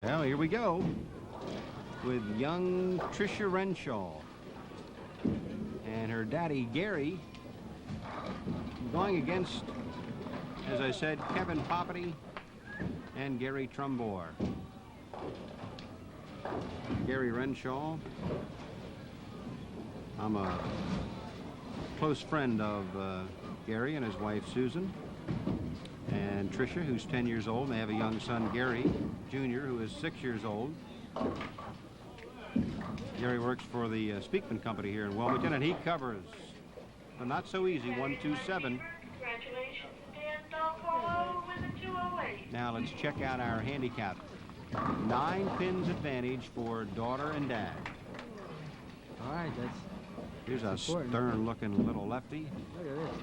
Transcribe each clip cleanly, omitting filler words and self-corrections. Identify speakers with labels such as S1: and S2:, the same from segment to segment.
S1: Well, here we go with young Tricia Renshaw and her daddy Gary going against, as I said, Kevin Poppiti and Gary Trumbore. Gary Renshaw, I'm a close friend of Gary and his wife Susan, and Tricia, who's 10 years old, and they have a young son, Gary Jr., who is 6 years old. Gary works for the Speakman Company here in Wilmington, and he covers the not-so-easy 127.
S2: Congratulations, Dan. Don't follow with a 208.
S1: Now let's check out our handicap. 9 pins advantage for daughter and dad.
S3: All right,
S1: Here's a
S3: important.
S1: stern-looking little lefty.
S3: Look at this.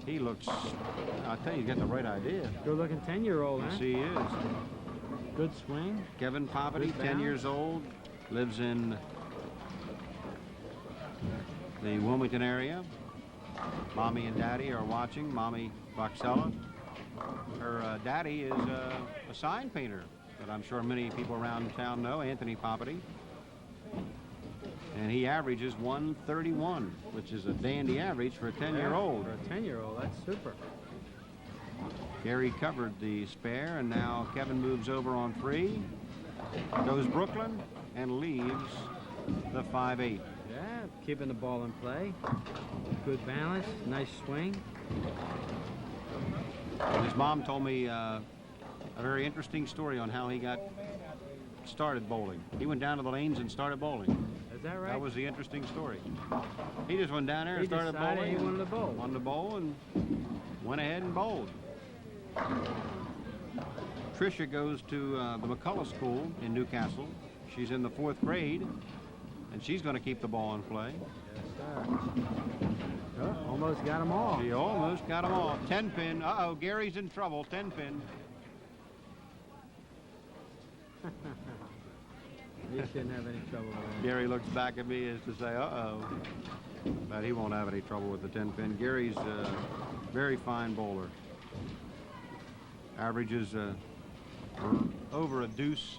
S1: He looks, I'll tell you, you got the right idea.
S3: Good-looking 10-year-old, huh?
S1: Yes, he is.
S3: Good swing.
S1: Kevin Poppiti,
S3: Good
S1: 10
S3: balance.
S1: years old, lives in the Wilmington area. Mommy and Daddy are watching. Mommy Boxella. Her daddy is a sign painter that I'm sure many people around town know, Anthony Poppiti. And he averages 131, which is a dandy average for a 10-year-old.
S3: For a 10-year-old, that's super.
S1: Gary covered the spare, and now Kevin moves over on free. Goes Brooklyn and leaves the 5-8.
S3: Yeah, keeping the ball in play. Good balance, nice swing.
S1: His mom told me a very interesting story on how he got started bowling. He went down to the lanes and started bowling.
S3: Is that right?
S1: That was the interesting story. He just went down there and
S3: He
S1: started
S3: decided
S1: bowling.
S3: he wanted to bowl.
S1: Wanted to bowl and went ahead and bowled. Tricia goes to the McCullough School in Newcastle. She's in the 4th grade, and she's going to keep the ball in play.
S3: Yes, sir. Oh, almost got them all.
S1: She almost got them all. 10 pin. Uh-oh, Gary's in trouble. 10 pin.
S3: He shouldn't have any trouble with that.
S1: Gary looks back at me as to say, uh-oh. But he won't have any trouble with the 10 pin. Gary's a very fine bowler. Averages over a deuce.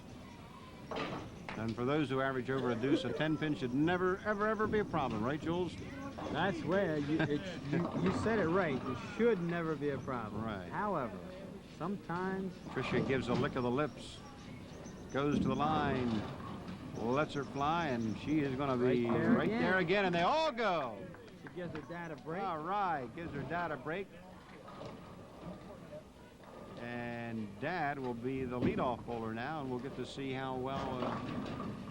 S1: And for those who average over a deuce, a 10 pin should never, ever be a problem, right, Jules?
S3: That's where you said it right. It should never be a problem.
S1: Right.
S3: However, sometimes
S1: Tricia gives a lick of the lips, goes to the line, lets her fly, and she is going to be right there again, and they all go.
S3: she gives her dad a break.
S1: All right, gives her dad a break. And Dad will be the leadoff bowler now, and we'll get to see how well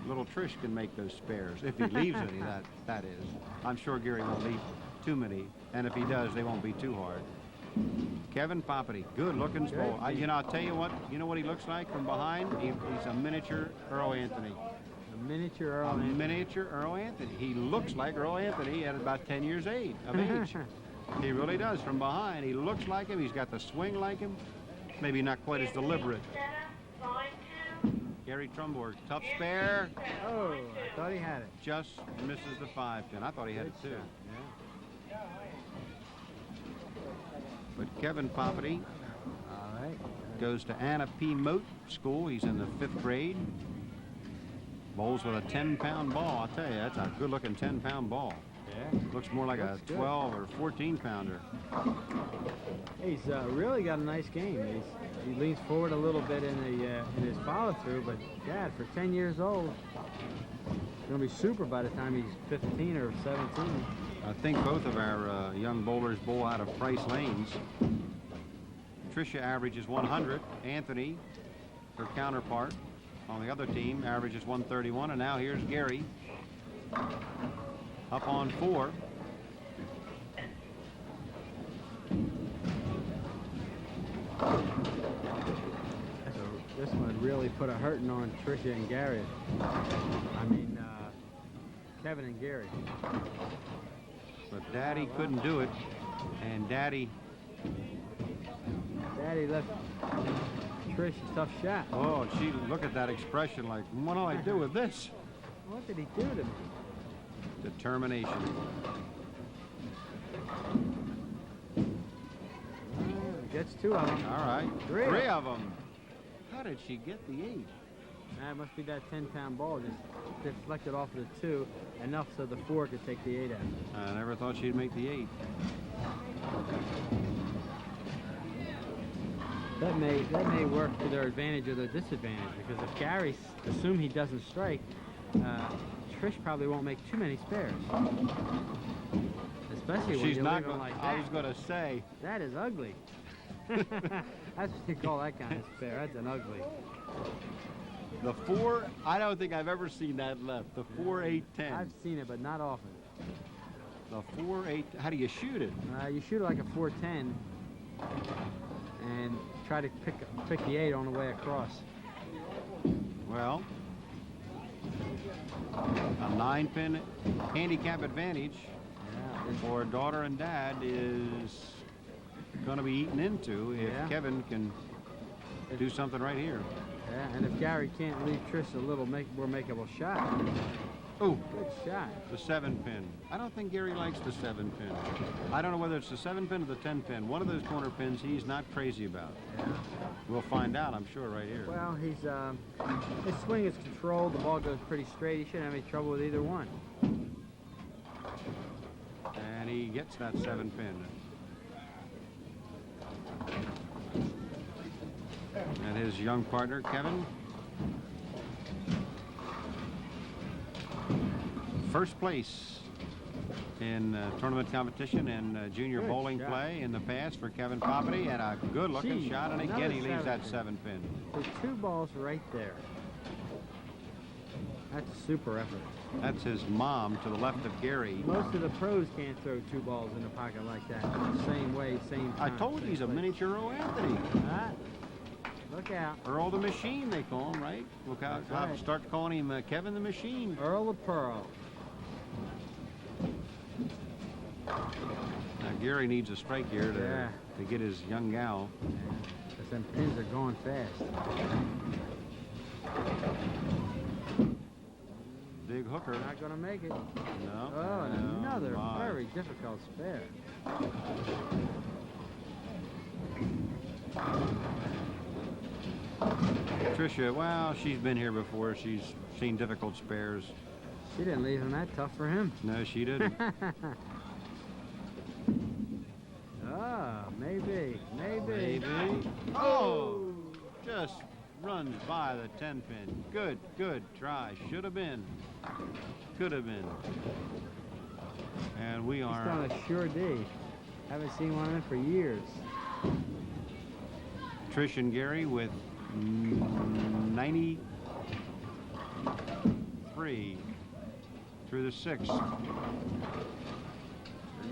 S1: little Trish can make those spares, if he leaves any, that is. I'm sure Gary won't leave too many, and if he does, they won't be too hard. Kevin Poppiti, good-looking bowler. I'll tell you what, you know what he looks like from behind? He's a miniature Earl Anthony.
S3: A miniature Earl Anthony.
S1: Miniature Earl Anthony. He looks like Earl Anthony at about 10 years of age. He really does. From behind, he looks like him. He's got the swing like him. Maybe not quite as deliberate. Gary Trumbore, tough spare.
S3: Oh, I thought he had it.
S1: Just misses the 5 pin. I thought he had it too.
S3: Yeah.
S1: But Kevin Poppiti
S3: All right.
S1: goes to Anna P. Moat School. He's in the 5th grade. Bowls with a 10-pound ball. I'll tell you, that's a good-looking 10-pound ball.
S3: Yeah.
S1: Looks more like a 12 or 14-pounder.
S3: He's really got a nice game. He leans forward a little bit in his follow-through, but Dad, for 10 years old, he's going to be super by the time he's 15 or 17.
S1: I think both of our young bowlers bowl out of Price Lanes. Tricia averages 100. Anthony, her counterpart on the other team, averages 131. And now here's Gary up on 4.
S3: This one really put a hurting on Tricia and Gary. I mean, Kevin and Gary.
S1: But Daddy couldn't do it, and Daddy
S3: left Trish a tough shot.
S1: Oh, she look at that expression like, what do I do with this?
S3: What did he do to me?
S1: Determination.
S3: Gets 2 of them.
S1: All right.
S3: Three
S1: Three of them. How did she get the 8?
S3: That must be that 10-pound ball just deflected off of the 2, enough so the 4 could take the 8 out.
S1: I never thought she'd make the 8.
S3: That may work to their advantage or their disadvantage, because if Gary assume he doesn't strike, Trish probably won't make too many spares. Especially when
S1: She's
S3: you
S1: not
S3: leave them like that.
S1: I was going to say.
S3: That is ugly. That's what you call that kind of spare. That's an ugly.
S1: The 4, I don't think I've ever seen that left. The 4, 8, 10.
S3: I've seen it, but not often.
S1: The 4, 8, how do you shoot it?
S3: You shoot it like a 4-10 and try to pick the 8 on the way across.
S1: Well, a 9-pin handicap advantage for daughter and dad is going to be eaten into if Kevin can do something right here.
S3: Yeah, and if Gary can't leave Trish a little more makeable shot.
S1: Oh,
S3: good shot.
S1: The 7-pin. I don't think Gary likes the 7-pin. I don't know whether it's the 7-pin or the 10-pin. One of those corner pins he's not crazy about.
S3: Yeah.
S1: We'll find out, I'm sure, right here.
S3: Well, his swing is controlled. The ball goes pretty straight. He shouldn't have any trouble with either one.
S1: And he gets that 7-pin. And his young partner, Kevin, first place in tournament competition and junior bowling play in the past for Kevin Poppiti, and a good-looking shot, and again he leaves that 7-pin.
S3: There's 2 balls right there. That's a super effort.
S1: That's his mom to the left of Gary.
S3: Most of the pros can't throw 2 balls in the pocket like that. Same way, same time.
S1: I told you he's a miniature Earl Anthony.
S3: Look out.
S1: Earl the Machine, they call him, right? Look out. I'll start calling him Kevin the Machine.
S3: Earl the Pearl.
S1: Now, Gary needs a strike here to get his young gal.
S3: Because them pins are going fast.
S1: Big hooker.
S3: Not going to make it.
S1: No.
S3: Oh, and another very difficult spare.
S1: Tricia, well, she's been here before. She's seen difficult spares.
S3: She didn't leave him that tough for him.
S1: No, she didn't.
S3: Maybe.
S1: Oh! Just runs by the 10-pin. Good try. Should have been. Could have been. And we are...
S3: He's done a sure D. Haven't seen one of them for years.
S1: Trish and Gary with 93 through the 6th.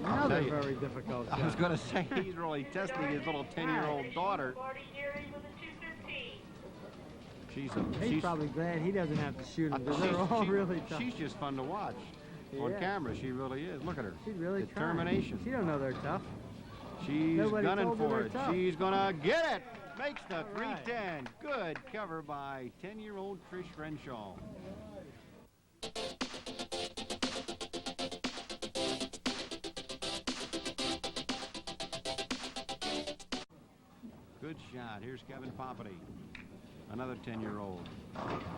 S3: Another very difficult shot.
S1: I was going to say, he's really testing his little 10-year-old daughter. He's
S3: probably glad he doesn't have to shoot them, because they're all really tough.
S1: She's just fun to watch on camera. She really is. Look at her.
S3: She's really
S1: determination.
S3: She don't know they're tough.
S1: She's gunning for it.
S3: Tough.
S1: She's going to get it. Makes the 310. Good cover by 10-year-old Tricia Renshaw. Good shot. Here's Kevin Poppiti, another 10-year-old.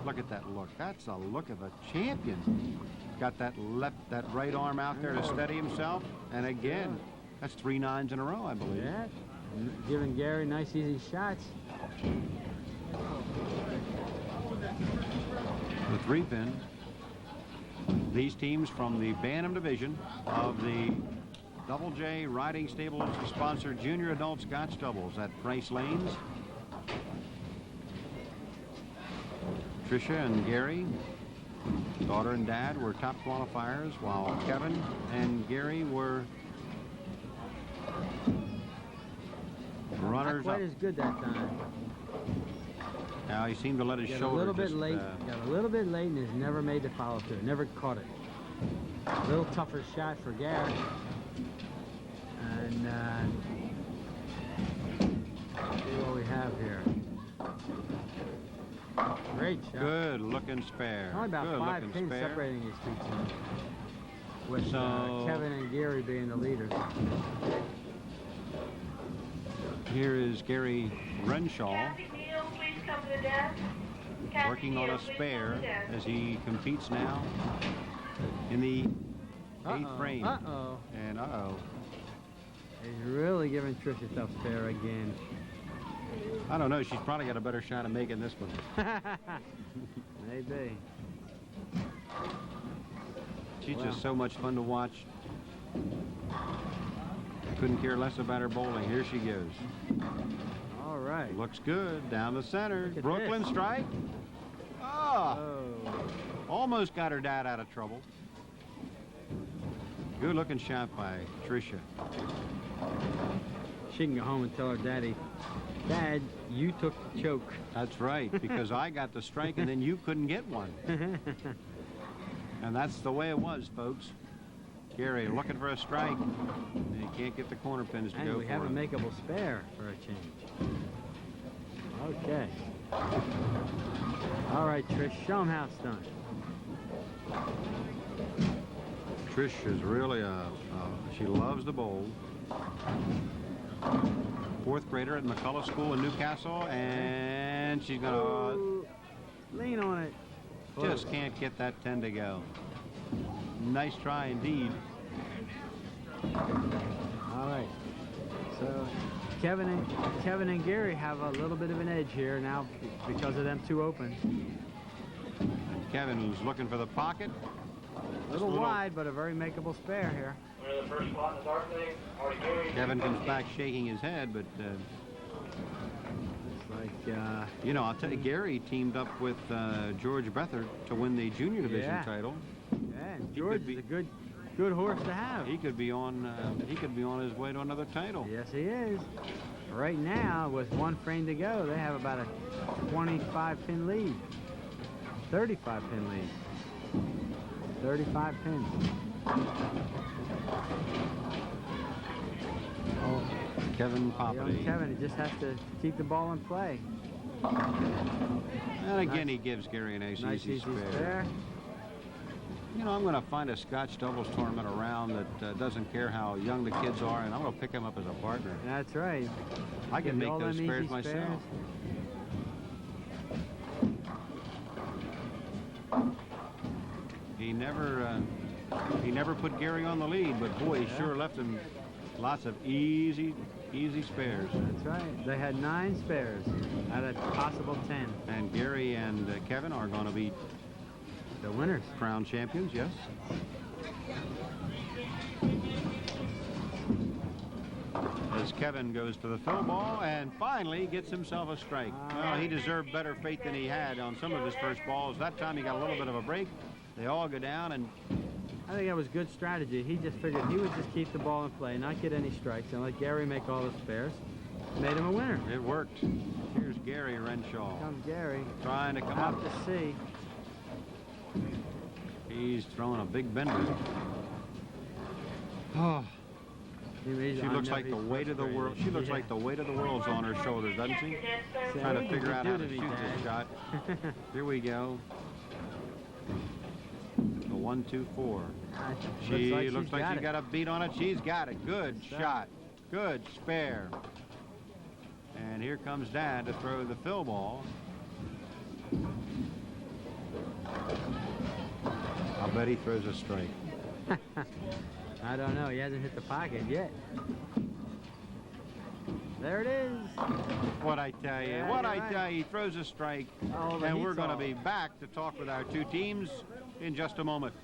S1: Look at that look. That's a look of a champion. Got that right arm out there to steady himself. And again, that's 3 9s in a row, I believe.
S3: Yeah. Giving Gary nice, easy shots.
S1: The 3-pin. These teams from the Bantam division of the Double J Riding Stables sponsor junior adult Scotch doubles at Price Lanes. Tricia and Gary, daughter and dad, were top qualifiers, while Kevin and Gary were runners
S3: Not quite
S1: up.
S3: as good that time.
S1: Now he seemed to let his shoulder
S3: a little bit
S1: just,
S3: late. Got a little bit late and has never made the follow through. Never caught it. A little tougher shot for Gary. And see what we have here. Great shot.
S1: Good looking spare.
S3: Only about
S1: good
S3: 5
S1: looking
S3: pins
S1: spare.
S3: separating these 2 teams. With Kevin and Gary being the leaders.
S1: Here is Gary Renshaw.
S2: Kathy Neal, please come to the desk.
S1: working on a spare as he competes now in the 8th frame.
S3: Uh-oh.
S1: And
S3: He's really giving Tricia tough spare again.
S1: I don't know. She's probably got a better shot at making this one.
S3: Maybe.
S1: She's just so much fun to watch. Couldn't care less about her bowling. Here she goes.
S3: All right.
S1: Looks good. Down the center.
S3: Look at
S1: Brooklyn
S3: this.
S1: strike. Oh,
S3: Oh.
S1: almost got her dad out of trouble. Good looking shot by Tricia.
S3: She can go home and tell her daddy, Dad, you took the choke.
S1: That's right, because I got the strike and then you couldn't get one. And that's the way it was, folks. Gary looking for a strike. And he can't get the corner pins to
S3: And
S1: go
S3: we
S1: for
S3: have a
S1: him.
S3: makeable spare for a change. Okay. All right, Trish, show him how it's done.
S1: Trish is really she loves the bowl. 4th grader at McCullough School in Newcastle, and she's gonna
S3: Ooh, lean on it.
S1: just can't get that 10 to go. Nice try indeed.
S3: All right. So Kevin and Gary have a little bit of an edge here now because of them two open.
S1: Kevin is looking for the pocket.
S3: A little wide, but a very makeable spare here.
S2: Winner of the first spot in the dark thing, already Gary.
S1: Kevin comes back shaking his head, but
S3: It's like,
S1: you know, I'll tell you, Gary teamed up with George Bethard to win the junior division
S3: Yeah.
S1: title.
S3: yeah, and
S1: He
S3: George
S1: could be-
S3: is a good horse to have.
S1: He could be on his way to another title.
S3: Yes, he is. Right now, with 1 frame to go, they have about a 25-pin lead. 35-pin lead. 35 pins. Oh,
S1: Kevin
S3: young
S1: Poppiti.
S3: Kevin, he just has to keep the ball in play.
S1: And again, he gives Gary a nice easy spare. You know, I'm going to find a Scotch doubles tournament around that doesn't care how young the kids are, and I'm going to pick him up as a partner.
S3: That's right.
S1: I can
S3: Give you
S1: make
S3: all
S1: those
S3: them
S1: spares
S3: easy
S1: myself. He never put Gary on the lead, but boy, he sure left him lots of easy spares.
S3: That's right. They had 9 spares out of possible 10.
S1: And Gary and Kevin are going to be
S3: The winners.
S1: crown champions, yes. As Kevin goes to the fill ball and finally gets himself a strike. Well, he deserved better fate than he had on some of his first balls. That time he got a little bit of a break. They all go down, and
S3: I think that was good strategy. He just figured he would just keep the ball in play, not get any strikes, and let Gary make all the spares. Made him a winner.
S1: it worked. Here's Gary Renshaw
S3: Comes Gary.
S1: trying to come
S3: Out
S1: up.
S3: to sea.
S1: He's throwing a big bender. Oh, she looks like the weight of the world. She looks like the weight of the world's on her shoulders, doesn't she? Trying to figure out how to shoot this shot. Here we go. The 1, 2, 4. She looks like she got a beat on it. She's got it. Good shot. Good spare. And here comes Dad to throw the fill ball. I'll bet he throws a strike.
S3: I don't know. He hasn't hit the pocket yet. There it is.
S1: What I tell you.
S3: Yeah,
S1: What
S3: you're
S1: I
S3: right.
S1: tell you. He throws a strike.
S3: Oh, the
S1: And we're
S3: heat's
S1: going to
S3: off.
S1: be back to talk with our two teams in just a moment.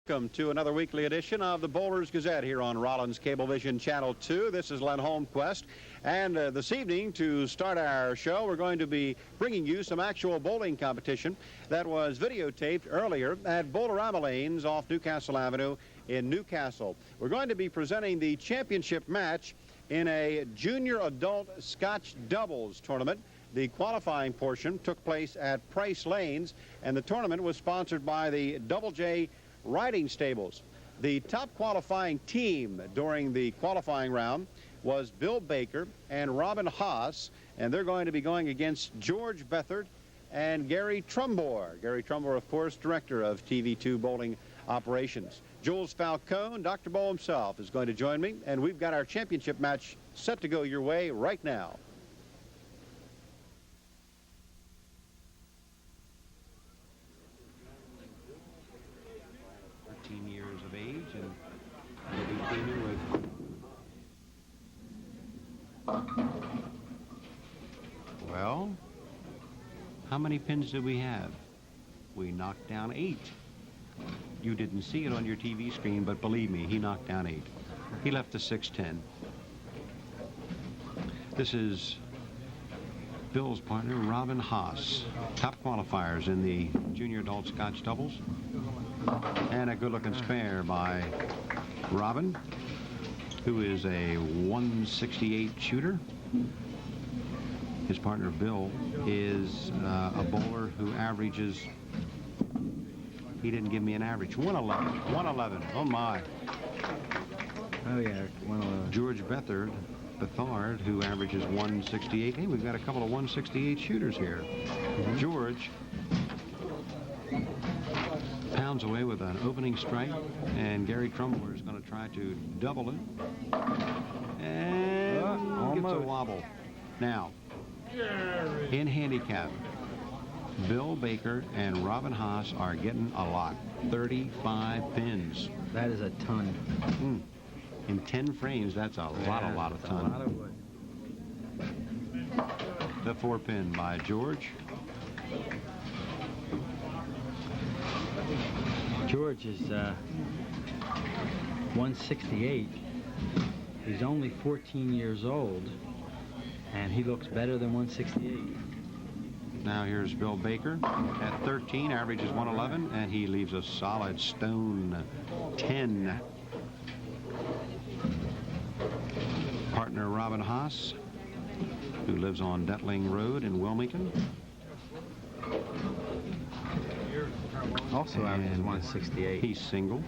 S1: Welcome to another weekly edition of the Bowlers Gazette here on Rollins Cablevision Channel 2. This is Len Holmquist, and this evening to start our show we're going to be bringing you some actual bowling competition that was videotaped earlier at Bowlerama Lanes off Newcastle Avenue in Newcastle. We're going to be presenting the championship match in a junior adult Scotch doubles tournament. The qualifying portion took place at Price Lanes, and the tournament was sponsored by the Double J Riding Stables. The top qualifying team during the qualifying round was Bill Baker and Robin Haas, and they're going to be going against George Bethard and Gary Trumbore. Gary Trumbore, of course, director of TV2 bowling operations. Jules Falcone, Dr. Bow himself, is going to join me, and we've got our championship match set to go your way right now. Well, how many pins did we have? We knocked down 8. You didn't see it on your TV screen, but believe me, he knocked down 8. He left the 610. This is Bill's partner, Robin Haas. Top qualifiers in the junior adult Scotch doubles. And a good-looking spare by Robin, who is a 168 shooter. His partner, Bill, is a bowler who averages, he didn't give me an average, 111. 111. Oh, my.
S3: Oh, yeah, 111.
S1: George Bethard, who averages 168. Hey, we've got a couple of 168 shooters here. George pounds away with an opening strike, and Gary Trumbull is going to try to double it. And gets a wobble. Now, in handicap, Bill Baker and Robin Haas are getting a lot. 35 pins.
S3: That is a ton.
S1: In 10 frames, that's a lot of ton.
S3: A lot of wood.
S1: The 4-pin by George.
S3: George is 168. He's only 14 years old, and he looks better than 168.
S1: Now here's Bill Baker at 13, averages 111, and he leaves a solid stone 10. Partner Robin Haas, who lives on Detling Road in Wilmington.
S3: Also averages 168.
S1: He's single.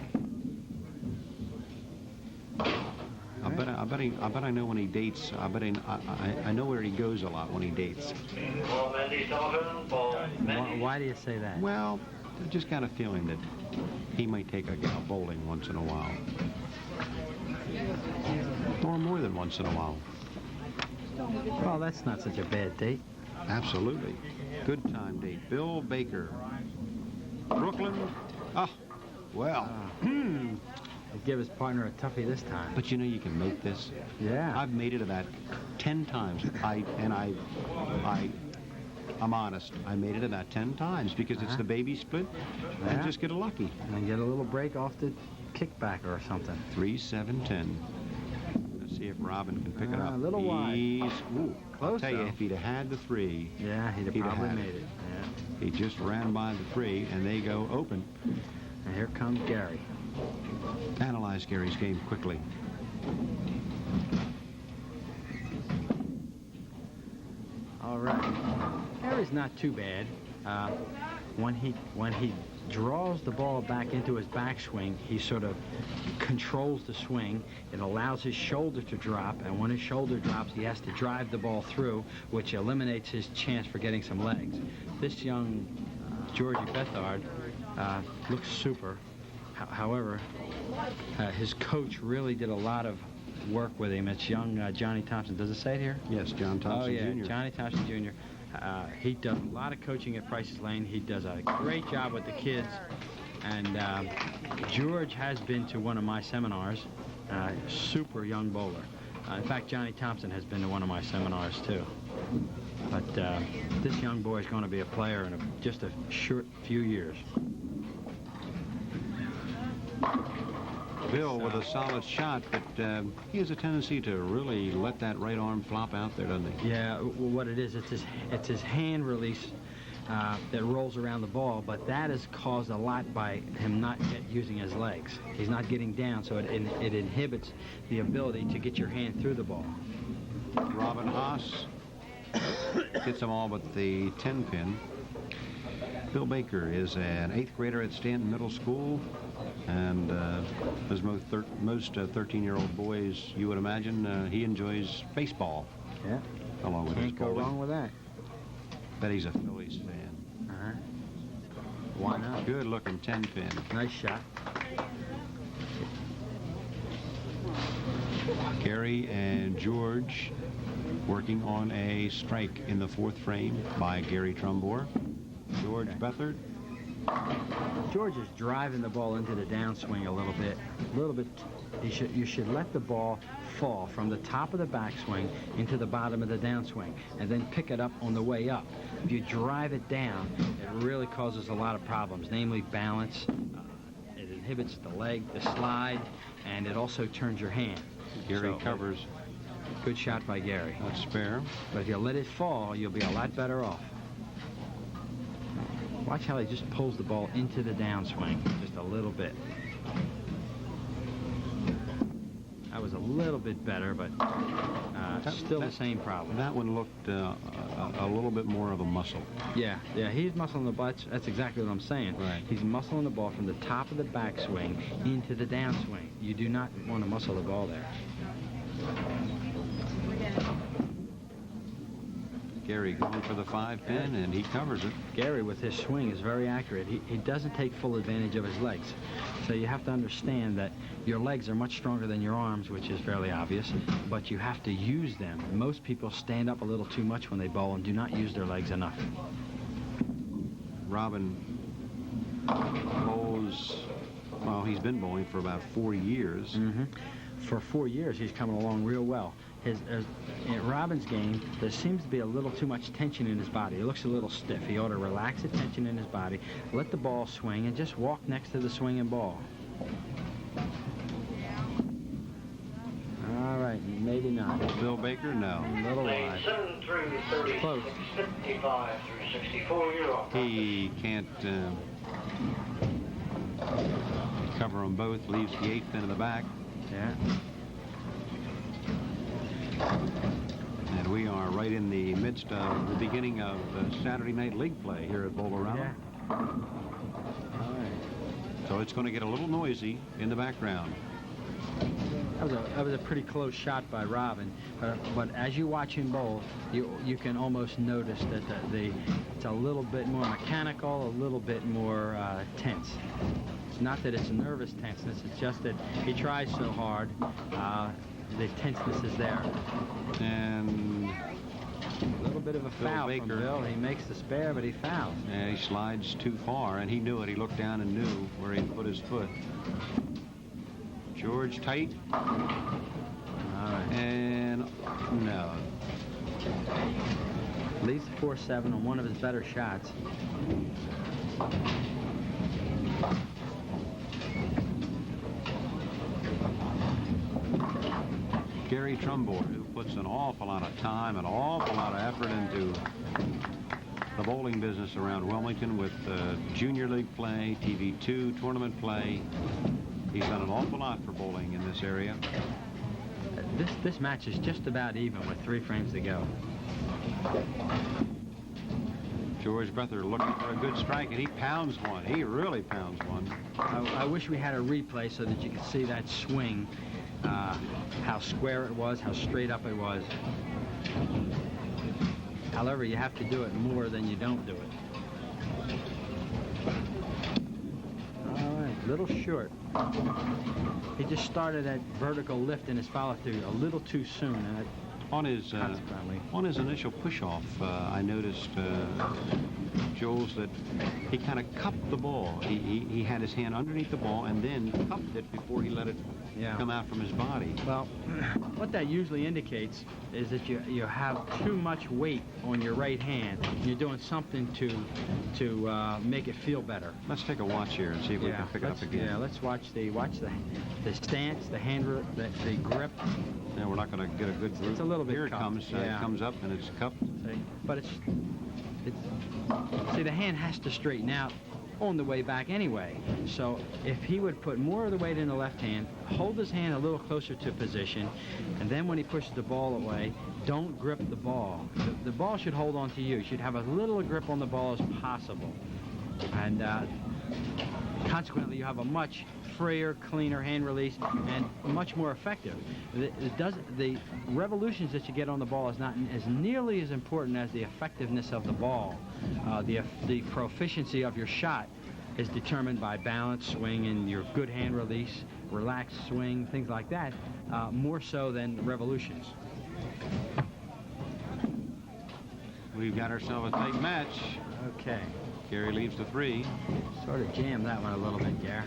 S1: I bet I know when he dates. I know where he goes a lot when he dates.
S3: Why do you say that?
S1: Well, I just got a feeling that he might take a gal bowling once in a while. Or more than once in a while.
S3: Well, that's not such a bad date.
S1: Absolutely. Good time date. Bill Baker. Brooklyn. Well.
S3: He'd give his partner a toughie this time.
S1: But you know you can make this.
S3: Yeah.
S1: I've made it to that 10 times. I'm honest. I made it to that 10 times because it's the baby split.
S3: Yeah.
S1: And just get lucky.
S3: And get a little break off the kickback or something.
S1: 3, 7, 10. Let's see if Robin can pick it up.
S3: A little wide.
S1: Ooh,
S3: Close,
S1: I'll tell you,
S3: though.
S1: if he'd have had the 3,
S3: Yeah, he'd have probably
S1: had
S3: made it. Yeah.
S1: He just ran by the 3, and they go open.
S3: And here comes Gary.
S1: Analyze Gary's game quickly.
S3: All right. Gary's not too bad. When he draws the ball back into his backswing, he sort of controls the swing. It allows his shoulder to drop, and when his shoulder drops, he has to drive the ball through, which eliminates his chance for getting some legs. This young Georgie Bethard looks super. However, his coach really did a lot of work with him. It's young Johnny Thompson. Does it say it here?
S1: Yes, John Thompson
S3: Jr.
S1: Jr.
S3: Johnny Thompson Jr. He does a lot of coaching at Price's Lane. He does a great job with the kids. And George has been to one of my seminars. Super young bowler. In fact, Johnny Thompson has been to one of my seminars, too. But this young boy is going to be a player in just a short few years.
S1: Bill with a solid shot, but he has a tendency to really let that right arm flop out there, doesn't he?
S3: Yeah, what it is, it's his hand release that rolls around the ball, but that is caused a lot by him not using his legs. He's not getting down, so it inhibits the ability to get your hand through the ball.
S1: Robin Haas gets them all but the 10-pin. Bill Baker is an 8th grader at Stanton Middle School, and as most 13-year-old boys, you would imagine, he enjoys baseball.
S3: Yeah.
S1: Along with his
S3: Can't go
S1: bowling.
S3: wrong with that.
S1: Bet he's a Phillies fan.
S3: Uh-huh. Why not?
S1: Good-looking 10-pin.
S3: Nice shot.
S1: Gary and George working on a strike in the 4th frame by Gary Trumbore. George Bethard
S3: George is driving the ball into the downswing a little bit. You should let the ball fall from the top of the backswing into the bottom of the downswing, and then pick it up on the way up. If you drive it down, it really causes a lot of problems, namely balance. It inhibits the leg, the slide, and it also turns your hand.
S1: Gary covers.
S3: Good shot by Gary.
S1: That's spare.
S3: But if you let it fall, you'll be a lot better off. Watch how he just pulls the ball into the downswing, just a little bit. That was a little bit better, but still the same problem.
S1: That one looked a little bit more of a muscle.
S3: Yeah, he's muscling the butts. That's exactly what I'm saying.
S1: Right.
S3: He's muscling the ball from the top of the backswing into the downswing. You do not want to muscle the ball there.
S1: Gary going for the 5-pin, and he covers it.
S3: Gary, with his swing, is very accurate. He doesn't take full advantage of his legs. So you have to understand that your legs are much stronger than your arms, which is fairly obvious, but you have to use them. Most people stand up a little too much when they bowl and do not use their legs enough.
S1: Robin bowls, well, he's been bowling for about 4 years.
S3: Mm-hmm. For 4 years, he's coming along real well. In Robin's game, there seems to be a little too much tension in his body. He looks a little stiff. He ought to relax the tension in his body, let the ball swing, and just walk next to the swinging ball. All right, maybe not.
S1: Bill Baker, no.
S3: A little wide.
S2: 7 through 36,
S3: Close.
S2: 55 through 64, you're off.
S1: He can't cover them both, leaves the 8th pin in the back.
S3: Yeah.
S1: And we are right in the midst of the beginning of Saturday night league play here at Bowlerama.
S3: Yeah. All right.
S1: So it's going to get a little noisy in the background.
S3: That was a pretty close shot by Robin, but as you watch him bowl, you can almost notice that it's a little bit more mechanical, a little bit more tense. It's not that it's a nervous tenseness, it's just that he tries so hard. The tenseness is there.
S1: And
S3: a little bit of a foul from Bill. He makes the spare, but he fouls.
S1: Yeah, he slides too far, and he knew it. He looked down and knew where he put his foot. George tight.
S3: All right.
S1: And no.
S3: Leads 4-7 on one of his better shots.
S1: Gary Trumboard, who puts an awful lot of time, an awful lot of effort into the bowling business around Wilmington with junior league play, TV2 tournament play. He's done an awful lot for bowling in this area.
S3: This match is just about even with 3 frames to go.
S1: George Bethard looking for a good strike, and he pounds one. He really pounds one.
S3: I wish we had a replay so that you could see that swing, how square it was, how straight up it was. However, you have to do it more than you don't do it. All right, little short. He just started that vertical lift in his follow-through a little too soon, and
S1: on his initial push-off, I noticed, Jules, that he kind of cupped the ball. He had his hand underneath the ball and then cupped it before he let it come out from his body.
S3: Well, what that usually indicates is that you have too much weight on your right hand. You're doing something to make it feel better.
S1: Let's take a watch here and see if we can pick it up again.
S3: Yeah, let's watch the stance, the hand, the grip.
S1: Yeah, we're not going to get a good group.
S3: It's a little bit
S1: here
S3: cupped.
S1: It comes. It comes up and it's cupped.
S3: But it's see, the hand has to straighten out on the way back anyway. So if he would put more of the weight in the left hand, hold his hand a little closer to position, and then when he pushes the ball away, don't grip the ball. The ball should hold on to you. You should have as little grip on the ball as possible. And consequently, you have a much freer, cleaner hand release and much more effective. The revolutions that you get on the ball is not as nearly as important as the effectiveness of the ball. The proficiency of your shot is determined by balance, swing, and your good hand release, relaxed swing, things like that, more so than revolutions.
S1: we've got ourselves a tight match.
S3: Okay.
S1: Gary leaves the 3.
S3: Sort of jammed that one a little bit, Gare.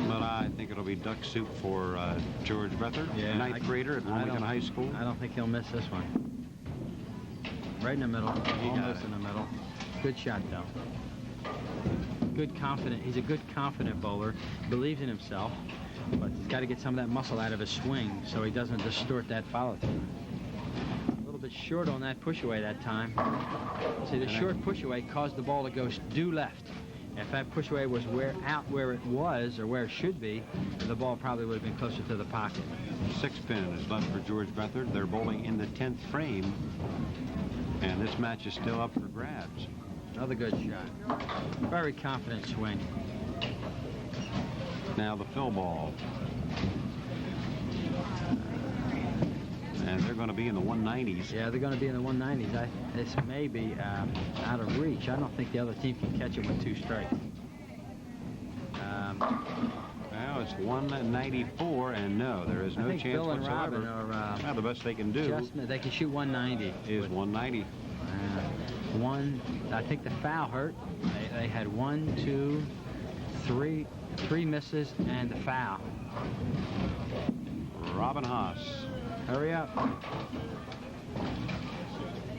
S1: But I think it'll be duck soup for George Bethard, ninth grader at Wilmington High School.
S3: I don't think he'll miss this one. Right in the middle, almost in the middle. Good shot, though. Good confident. He's a good confident bowler. Believes in himself, but he's got to get some of that muscle out of his swing so he doesn't distort that follow through. A little bit short on that push away that time. See, the short push away caused the ball to go due left. If that push away was out where it was or where it should be, the ball probably would have been closer to the pocket.
S1: 6 pin is left for George Bethard. They're bowling in the 10th frame, and this match is still up for grabs.
S3: Another good shot. Very confident swing.
S1: Now the fill ball. And they're going to be in the 190s.
S3: Yeah, they're going to be in the 190s. This may be out of reach. I don't think the other team can catch it with 2 strikes.
S1: Well, it's 194, and no, there is no chance
S3: Bill and
S1: whatsoever.
S3: Robin are,
S1: Well, the best they can do
S3: they can shoot 190.
S1: is 190.
S3: I think the foul hurt. They had 1, 2, 3 misses and the foul.
S1: Robin Haas.
S3: Hurry up.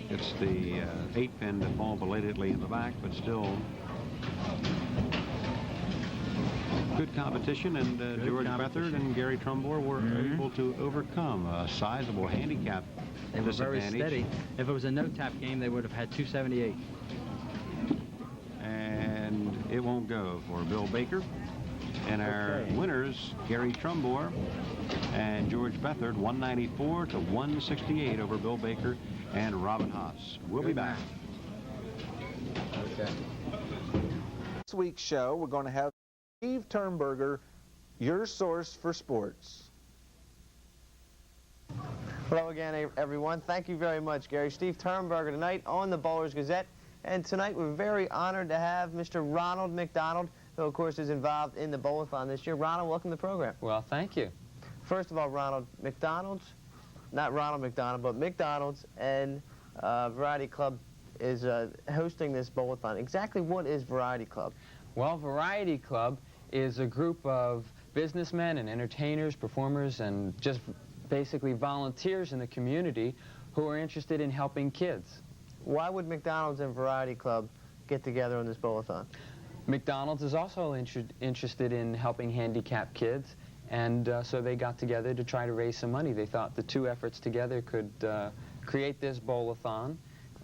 S1: It's the 8 pin to fall belatedly in the back, but still good competition, and George Bethard and Gary Trumbore were able to overcome a sizable handicap
S3: They were very
S1: disadvantage.
S3: steady. If it was a no-tap game, they would have had 278.
S1: And it won't go for Bill Baker. And our winners, Gary Trumbore and George Bethard, 194 to 168 over Bill Baker and Robin Haas. We'll be back.
S4: Okay. This week's show, we're going to have Steve Turnberger, your source for sports.
S5: Hello again, everyone. Thank you very much, Gary. Steve Turnberger tonight on the Bowlers Gazette. And tonight we're very honored to have Mr. Ronald McDonald, who, of course, is involved in the Bowl-a-thon this year. Ronald, welcome to the program.
S6: Well, thank you.
S5: First of all, Ronald, McDonald's, not Ronald McDonald, but McDonald's and Variety Club is hosting this Bowl-a-thon. Exactly what is Variety Club?
S6: Well, Variety Club is a group of businessmen and entertainers, performers, and just basically volunteers in the community who are interested in helping kids.
S5: Why would McDonald's and Variety Club get together on this Bowl-a-thon?
S6: McDonald's is also interested in helping handicapped kids, and so they got together to try to raise some money. They thought the 2 efforts together could create this bowl-a-thon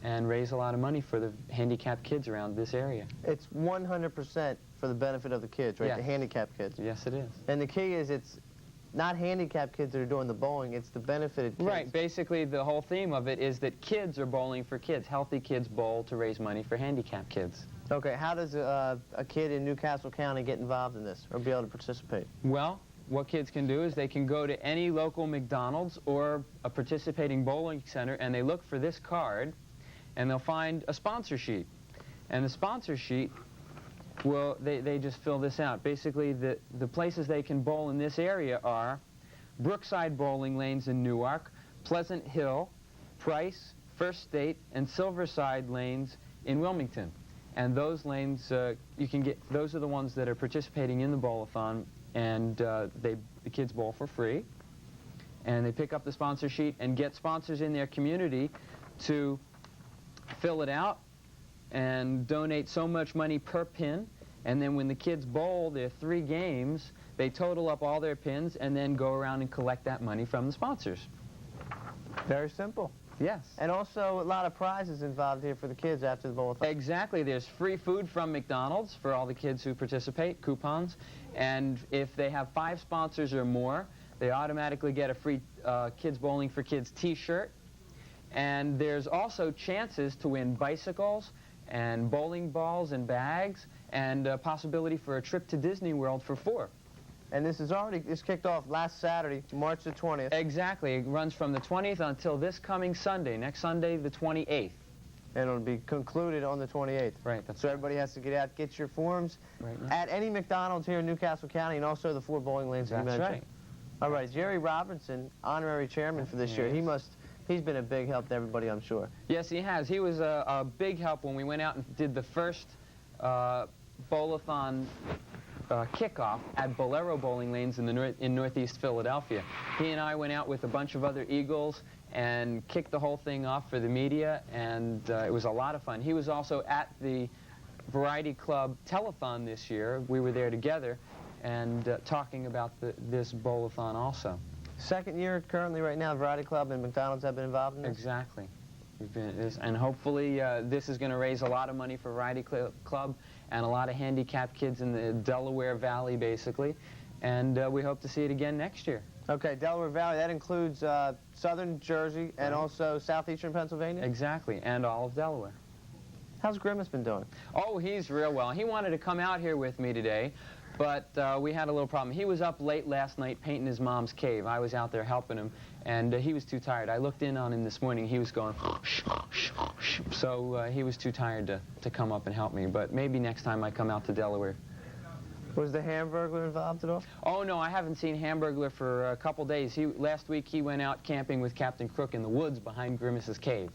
S6: and raise a lot of money for the handicapped kids around this area.
S5: It's 100% for the benefit of the kids, right?
S6: Yes.
S5: The handicapped kids.
S6: Yes, it is.
S5: And the key is it's not handicapped kids that are doing the bowling, it's the benefited kids.
S6: Right. Basically, the whole theme of it is that kids are bowling for kids. Healthy kids bowl to raise money for handicapped kids.
S5: Okay, how does a kid in Newcastle County get involved in this or be able to participate?
S6: Well, what kids can do is they can go to any local McDonald's or a participating bowling center, and they look for this card, and they'll find a sponsor sheet. And the sponsor sheet, well, they just fill this out. Basically, the places they can bowl in this area are Brookside Bowling Lanes in Newark, Pleasant Hill, Price, First State, and Silverside Lanes in Wilmington. And those lanes, you can get, those are the ones that are participating in the bowl-a-thon, and the kids bowl for free. And they pick up the sponsor sheet and get sponsors in their community to fill it out and donate so much money per pin. And then when the kids bowl their 3 games, they total up all their pins and then go around and collect that money from the sponsors.
S5: Very simple.
S6: Yes.
S5: And also a lot of prizes involved here for the kids after the bowl-a-thon.
S6: Exactly. There's free food from McDonald's for all the kids who participate, coupons. And if they have 5 sponsors or more, they automatically get a free Kids Bowling for Kids t-shirt. And there's also chances to win bicycles and bowling balls and bags and a possibility for a trip to Disney World for 4.
S5: And this kicked off last Saturday, March the 20th.
S6: Exactly. It runs from the 20th until this coming Sunday, next Sunday, the 28th.
S5: And it'll be concluded on the 28th.
S6: Right.
S5: So everybody has to get out, get your forms
S6: Right, yeah.
S5: at any McDonald's here in Newcastle County, and also the 4 bowling lanes that you
S6: That's
S5: mentioned.
S6: right.
S5: All right, Jerry Robinson, honorary chairman for this year. He must He's been a big help to everybody, I'm sure.
S6: Yes, he has. He was a big help when we went out and did the first bowl-a-thon kickoff at Bolero Bowling Lanes in Northeast Philadelphia. He and I went out with a bunch of other Eagles and kicked the whole thing off for the media, and it was a lot of fun. He was also at the Variety Club telethon this year. We were there together and talking about this bowl-a-thon also.
S5: Second year currently right now, Variety Club and McDonald's have been involved in this?
S6: Exactly. And hopefully this is going to raise a lot of money for Variety Club and a lot of handicapped kids in the Delaware Valley, basically. And we hope to see it again next year.
S5: Okay, Delaware Valley, that includes southern Jersey and also southeastern Pennsylvania?
S6: Exactly, and all of Delaware.
S5: How's Grimace been doing?
S6: Oh, he's real well. He wanted to come out here with me today, but we had a little problem. He was up late last night painting his mom's cave. I was out there helping him, and he was too tired. I looked in on him this morning. He was going, so he was too tired to come up and help me, but maybe next time I come out to Delaware.
S5: Was the Hamburglar involved at all?
S6: Oh, no, I haven't seen Hamburglar for a couple days. Last week he went out camping with Captain Crook in the woods behind Grimace's cave.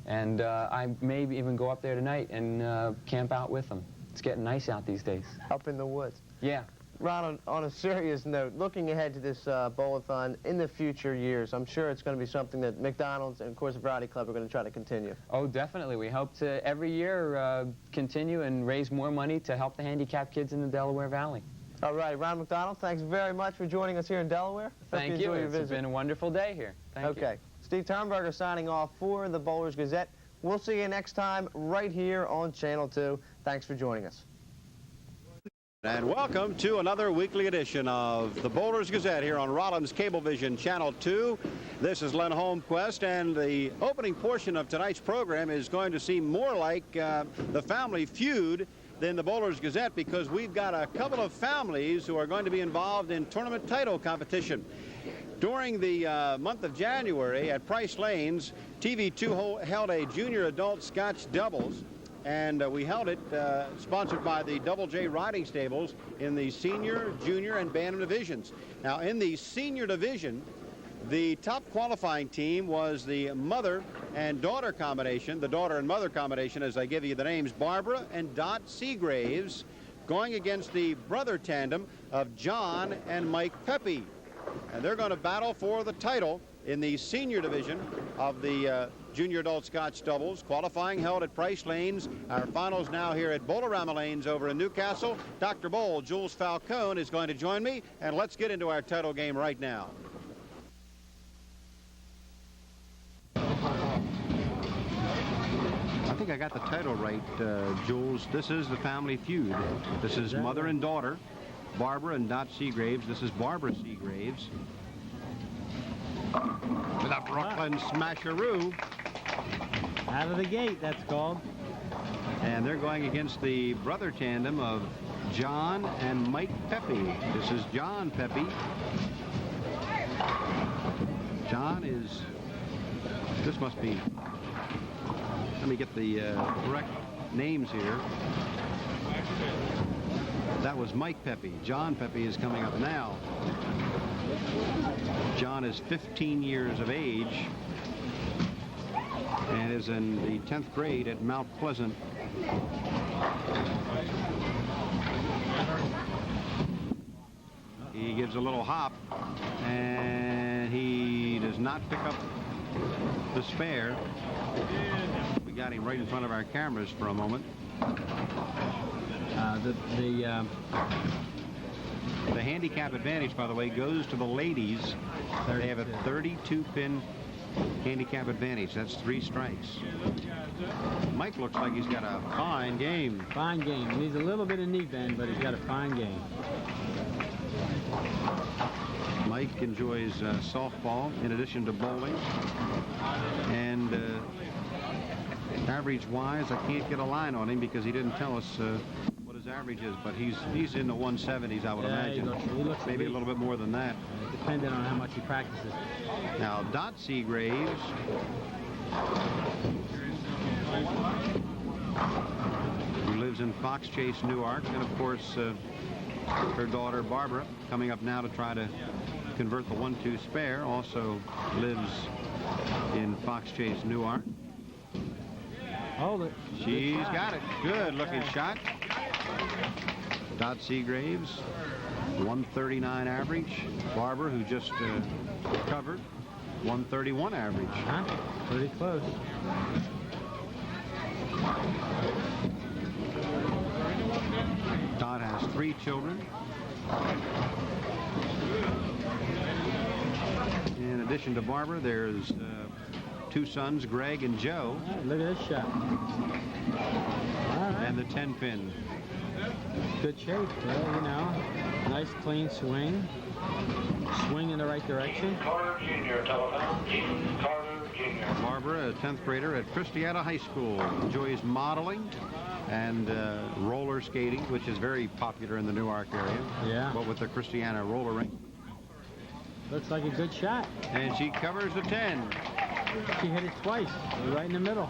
S6: And I may even go up there tonight and camp out with him. It's getting nice out these days.
S5: Up in the woods?
S6: Yeah.
S5: Ronald, on a serious note, looking ahead to this bowl-a-thon in the future years, I'm sure it's going to be something that McDonald's and, of course, the Variety Club are going to try to continue.
S6: Oh, definitely. We hope to, every year, continue and raise more money to help the handicapped kids in the Delaware Valley.
S5: All right, Ronald McDonald, thanks very much for joining us here in Delaware.
S6: Thank you. It's been a wonderful day here. Thank you.
S5: Okay. Steve Turnberger signing off for the Bowlers Gazette. We'll see you next time right here on Channel 2. Thanks for joining us.
S1: And welcome to another weekly edition of the Bowlers Gazette here on Rollins Cablevision Channel 2. This is Len Holmquist, and the opening portion of tonight's program is going to seem more like the Family Feud than the Bowlers Gazette, because we've got a couple of families who are going to be involved in tournament title competition. During the month of January at Price Lanes, TV2 held a junior adult Scotch doubles, and we held it sponsored by the Double J Riding Stables in the senior, junior, and Bantam divisions. Now, in the senior division, the top qualifying team was the mother and daughter combination, the daughter and mother combination, as I give you the names, Barbara and Dot Seagraves, going against the brother tandem of John and Mike Pepe. And they're going to battle for the title in the senior division of the junior adult Scotch doubles. Qualifying held at Price Lanes. Our finals now here at Bowlerama Lanes over in Newcastle. Dr. Bowl, Jules Falcone, is going to join me, and let's get into our title game right now. I think I got the title right, Jules. This is the Family Feud. This is mother and daughter, Barbara and Dot Seagraves. This is Barbara Seagraves. With a Brooklyn smasheroo.
S3: Out of the gate, that's called.
S1: And they're going against the brother tandem of John and Mike Pepe. This is John Pepe. John is, this must be, let me get the correct names here. That was Mike Pepe. John Pepe is coming up now. John is 15 years of age and is in the 10th grade at Mount Pleasant. He gives a little hop, and he does not pick up the spare. We got him right in front of our cameras for a moment. The handicap advantage, by the way, goes to the ladies. They have a 32-pin handicap advantage. That's 3 strikes. Mike looks like he's got a fine game.
S3: Fine game. He needs a little bit of knee bend, but he's got a fine game.
S1: Mike enjoys softball in addition to bowling. And average-wise, I can't get a line on him because he didn't tell us what his average is, but he's in the 170s, I would imagine.
S3: He looks
S1: maybe a little bit more than that.
S3: Depending on how much he practices.
S1: Now, Dot Seagraves, who lives in Fox Chase, Newark, and of course her daughter Barbara, coming up now to try to convert the 1-2 spare, also lives in Fox Chase Newark.
S3: Hold it.
S1: She's got it. Good looking shot. Dot Seagraves, 139 average. Barbara, who just covered, 131 average.
S3: Pretty close.
S1: Dot has 3 children. In addition to Barbara, there's 2 sons, Greg and Joe.
S3: All right, look at this shot. All right.
S1: And the 10 pin.
S3: Good shape, you know. Nice clean swing. Swing in the right direction.
S2: Carter Jr. telephone. Carter Jr.
S1: Barbara, a 10th grader at Christiana High School, enjoys modeling and roller skating, which is very popular in the Newark area.
S3: Yeah.
S1: But with the Christiana roller rink.
S3: Looks like a good shot.
S1: And she covers the 10.
S3: She hit it twice, right in the middle.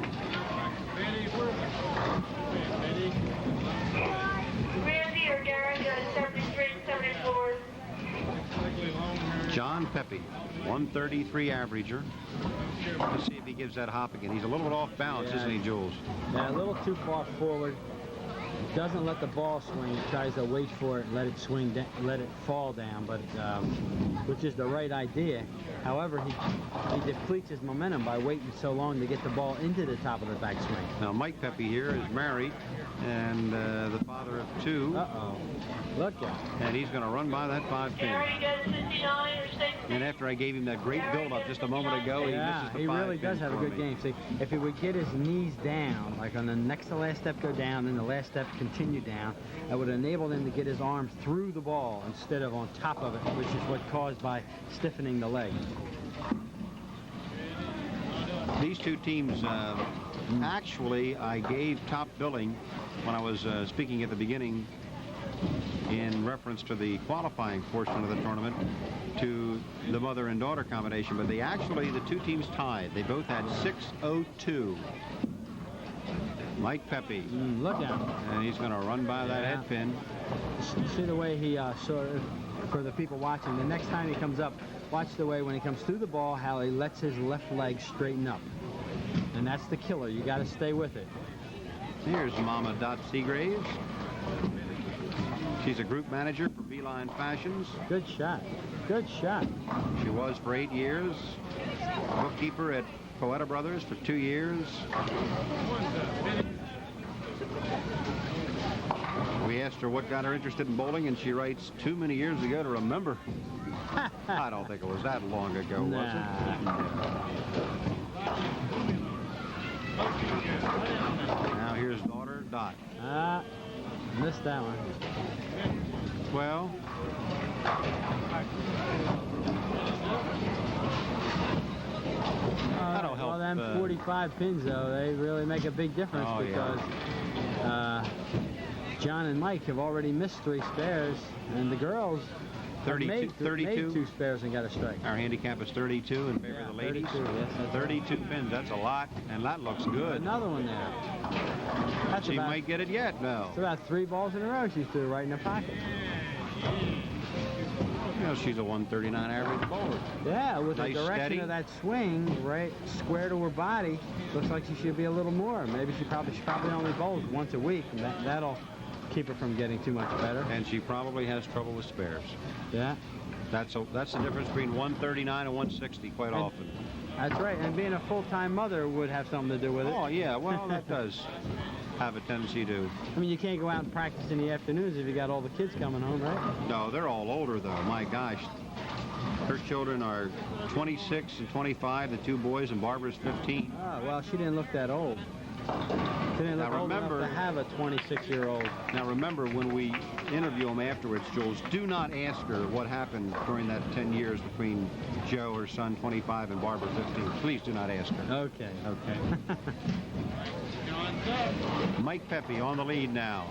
S2: Randy or Gary, 73, 74.
S1: John Pepe, 133 averager. Let's see if he gives that hop again. He's a little bit off balance, isn't he, Jules?
S3: Yeah, a little too far forward. Doesn't let the ball swing. He tries to wait for it and let it swing, let it fall down, but which is the right idea. However, he depletes his momentum by waiting so long to get the ball into the top of the backswing.
S1: Now, Mike Pepe here is married and the father of 2.
S3: Uh-oh. Look at him.
S1: And he's going to run by that 5 pin.
S2: Gary goes 59 or 60.
S1: And after I gave him that great build-up just a moment ago, he misses the 5
S3: he really
S1: pin
S3: does have a
S1: for
S3: good
S1: me.
S3: game. See, if he would get his knees down, like on the next to last step go down, then the last step continue down, that would enable him to get his arms through the ball instead of on top of it, which is what caused by stiffening the leg.
S1: These 2 teams, actually, I gave top billing when I was speaking at the beginning in reference to the qualifying portion of the tournament to the mother and daughter combination, but they actually, the 2 teams tied. They both had 602. Mike Pepe.
S3: Look at him.
S1: And he's going to run by that head pin.
S3: See the way he sort of, for the people watching, the next time he comes up, watch the way when he comes through the ball, how he lets his left leg straighten up. And that's the killer. You got to stay with it.
S1: Here's Mama Dot Seagraves. She's a group manager for Beeline Fashions.
S3: Good shot. Good shot.
S1: She was for 8 years. Bookkeeper at Poeta Brothers for 2 years. We asked her what got her interested in bowling, and she writes, too many years ago to remember. I don't think it was that long ago, was it? Now here's daughter Dot.
S3: Missed that one.
S1: Well, that'll help.
S3: Well, them 45 pins, though, they really make a big difference because John and Mike have already missed 3 spares, and the girls
S1: 32.
S3: made 2 spares and got a strike.
S1: Our handicap is 32 in favor of the ladies.
S3: 32, yes, that's
S1: 32 pins, that's a lot, and that looks good.
S3: Another one there. That's
S1: She
S3: about,
S1: might get it yet, no.
S3: it's about 3 balls in a row she threw right in her pocket.
S1: You know, she's a 139 average bowler.
S3: Yeah, with
S1: Nice,
S3: the direction
S1: steady.
S3: of that swing, right square to her body, looks like she should be a little more. Maybe she probably only bowls once a week, and that'll keep her from getting too much better.
S1: And she probably has trouble with spares.
S3: Yeah.
S1: That's the difference between 139 and 160 quite often.
S3: That's right, and being a full-time mother would have something to do with it.
S1: Oh, yeah, well, that does have a tendency to.
S3: I mean, you can't go out and practice in the afternoons if you got all the kids coming home, right?
S1: No, they're all older, though. My gosh. Her children are 26 and 25, the 2 boys, and Barbara's 15.
S3: Oh, well, she didn't look that old. She didn't look old enough to have a 26-year-old.
S1: Now remember, when we interview them afterwards, Jules, do not ask her what happened during that 10 years between Joe, her son, 25, and Barbara, 15. Please do not ask her.
S3: Okay, okay.
S1: Mike Pepe on the lead now.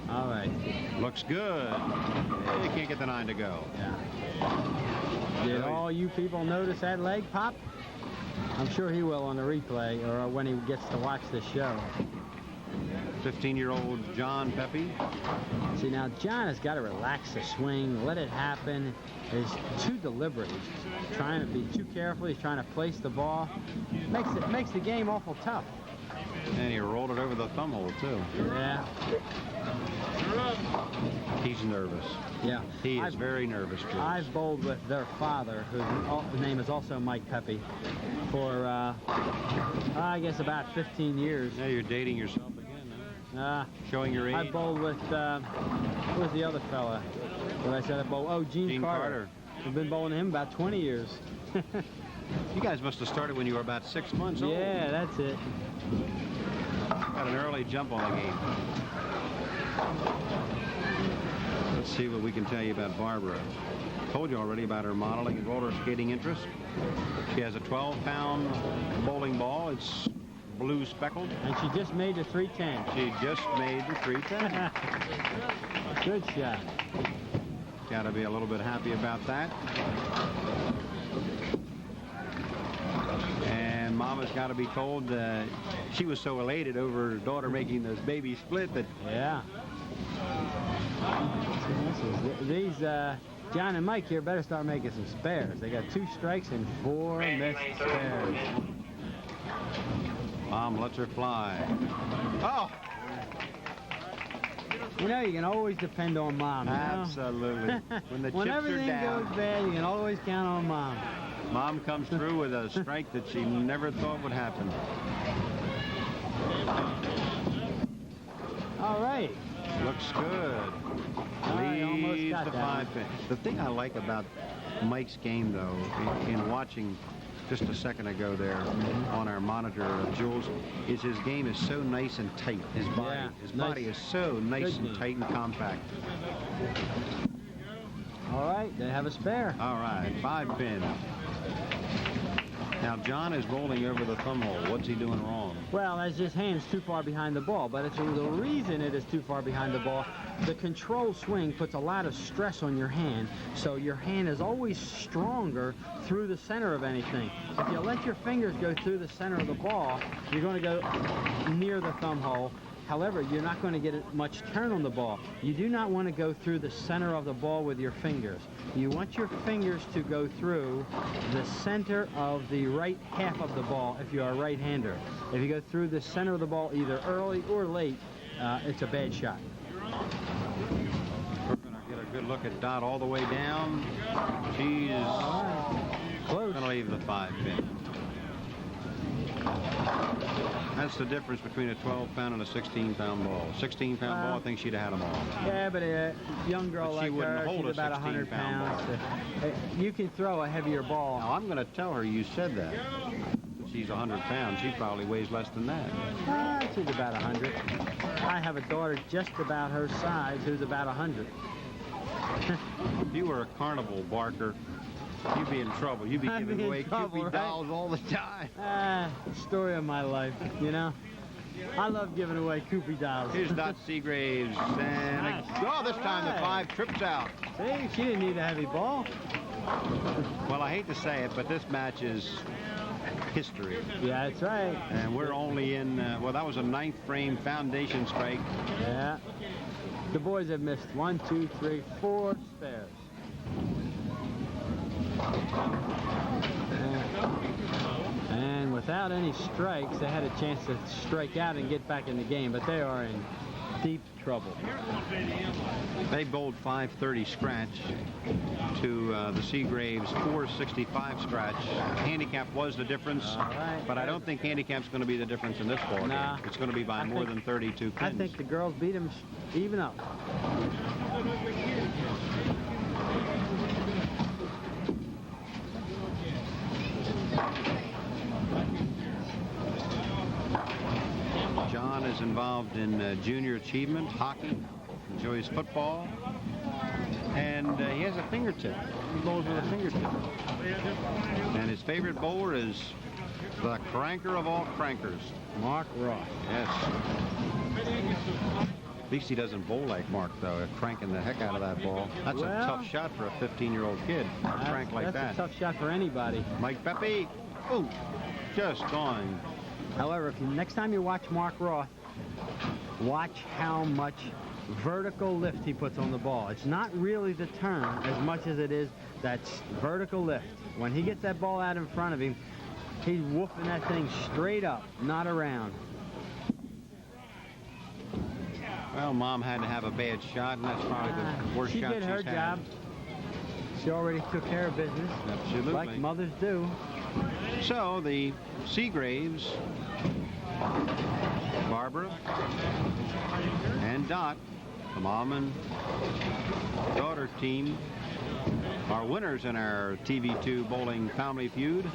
S3: All right.
S1: Looks good. You can't get the 9 to go.
S3: Yeah. Did all you people notice that leg pop? I'm sure he will on the replay or when he gets to watch this show.
S1: 15-year-old John Pepe.
S3: See, now John has got to relax the swing, let it happen. He's too deliberate. He's trying to be too careful. He's trying to place the ball. Makes the game awful tough.
S1: And he rolled it over the thumb hole, too.
S3: Yeah.
S1: He's nervous.
S3: Yeah.
S1: He is very nervous, George.
S3: I've bowled with their father, whose name is also Mike Pepe, for, I guess, about 15 years.
S1: Yeah, you're dating yourself again, huh? Showing your age.
S3: I bowled with, who was the other fella that I said I bowled? Oh, Gene Carter. I've been bowling him about 20 years.
S1: You guys must have started when you were about 6 months old.
S3: Yeah, that's it.
S1: Got an early jump on the game. Let's see what we can tell you about Barbara. Told you already about her modeling and roller skating interest. She has a 12-pound bowling ball. It's blue speckled.
S3: And she just made the 310.
S1: She just made the 310.
S3: Good shot.
S1: Got to be a little bit happy about that. And Mama's got to be told she was so elated over her daughter making this baby split that...
S3: Yeah. These John and Mike here better start making some spares. They got 2 strikes and 4 missed spares.
S1: Mom lets her fly. Oh!
S3: You know, you can always depend on Mom.
S1: Absolutely. When the
S3: when
S1: chips are
S3: everything
S1: down,
S3: goes bad, you can always count on Mom.
S1: Mom comes through with a strike that she never thought would happen.
S3: All right.
S1: Looks good.
S3: Almost
S1: Leaves
S3: got
S1: the
S3: that
S1: 5-pin. The thing I like about Mike's game, though, in watching just a second ago there on our monitor of Jules, is his game is so nice and tight. His body is so nice and tight and compact.
S3: All right, they have a spare.
S1: All right, 5-pin. Now, John is rolling over the thumb hole. What's he doing wrong?
S3: Well, as his hand's too far behind the ball, but it's the reason it is too far behind the ball. The control swing puts a lot of stress on your hand, so your hand is always stronger through the center of anything. If you let your fingers go through the center of the ball, you're going to go near the thumb hole. However, you're not going to get much turn on the ball. You do not want to go through the center of the ball with your fingers. You want your fingers to go through the center of the right half of the ball if you are a right-hander. If you go through the center of the ball either early or late, it's a bad shot.
S1: We're going to get a good look at Dot all the way down. She's
S3: Close.
S1: going to leave the 5-pin. That's the difference between a 12-pound and a 16-pound ball. 16-pound ball, I think she'd have had them all.
S3: Yeah, but a young girl
S1: But she
S3: like
S1: wouldn't
S3: her,
S1: hold
S3: she's
S1: a
S3: about 100
S1: 16-pound
S3: pounds. You can throw a heavier ball.
S1: Now, I'm going to tell her you said that. She's 100 pounds. She probably weighs less than that.
S3: She's about 100. I have a daughter just about her size who's about 100.
S1: If you were a carnival barker, you'd be in trouble. You'd be
S3: I'd
S1: giving
S3: be in
S1: away
S3: trouble,
S1: Kewpie
S3: right?
S1: dolls all the time.
S3: Story of my life, you know? I love giving away Kewpie dolls.
S1: Here's Dot Seagraves. And this time the 5 trips out.
S3: See, she didn't need a heavy ball.
S1: Well, I hate to say it, but this match is history.
S3: Yeah, that's right.
S1: And we're only in, well, that was a 9th frame foundation strike.
S3: Yeah. The boys have missed 1, 2, 3, 4 spares. And without any strikes, they had a chance to strike out and get back in the game, but they are in deep trouble.
S1: They bowled 530 scratch to the Seagraves 465 scratch. Handicap was the difference, but I don't think handicap's going to be the difference in this ball game.
S3: Nah.
S1: It's going to be by more than 32 pins.
S3: I think the girls beat them even up.
S1: John is involved in junior achievement, hockey, enjoys football, and he has a fingertip. He bowls with a fingertip. And his favorite bowler is the cranker of all crankers,
S3: Mark Ross.
S1: Yes. At least he doesn't bowl like Mark, though, cranking the heck out of that ball. That's a tough shot for a 15-year-old kid, a crank like that.
S3: That's a tough shot for anybody.
S1: Mike Pepe, just gone.
S3: However, if next time you watch Mark Roth, watch how much vertical lift he puts on the ball. It's not really the turn as much as it is that vertical lift. When he gets that ball out in front of him, he's woofing that thing straight up, not around.
S1: Well, Mom had to have a bad shot, and that's probably the worst
S3: she
S1: shot
S3: did
S1: she's
S3: her
S1: had.
S3: job. She already took care of business,
S1: Absolutely.
S3: like mothers do.
S1: So the Seagraves, Barbara and Dot, the mom and daughter team, are winners in our TV2 Bowling Family Feud.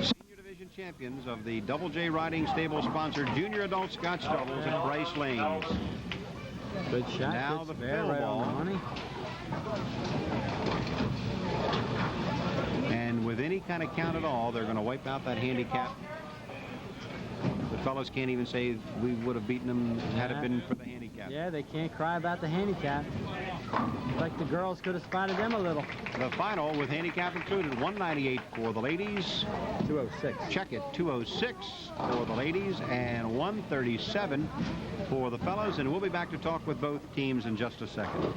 S1: Senior Division champions of the Double J Riding Stable sponsored Junior Adult Scotch Doubles at Bryce Lanes.
S3: Good shot.
S1: Now
S3: good
S1: the
S3: spare,
S1: fill
S3: right
S1: ball.
S3: on the money.
S1: And with any kind of count at all, they're going to wipe out that handicap. The fellows can't even say we would have beaten them had it been for the handicap.
S3: Yeah, they can't cry about the handicap. It's like the girls could have spotted them a little.
S1: The final with handicap included, 198 for the ladies.
S3: 206.
S1: Check it, 206 for the ladies and 137 for the fellows. And we'll be back to talk with both teams in just a second.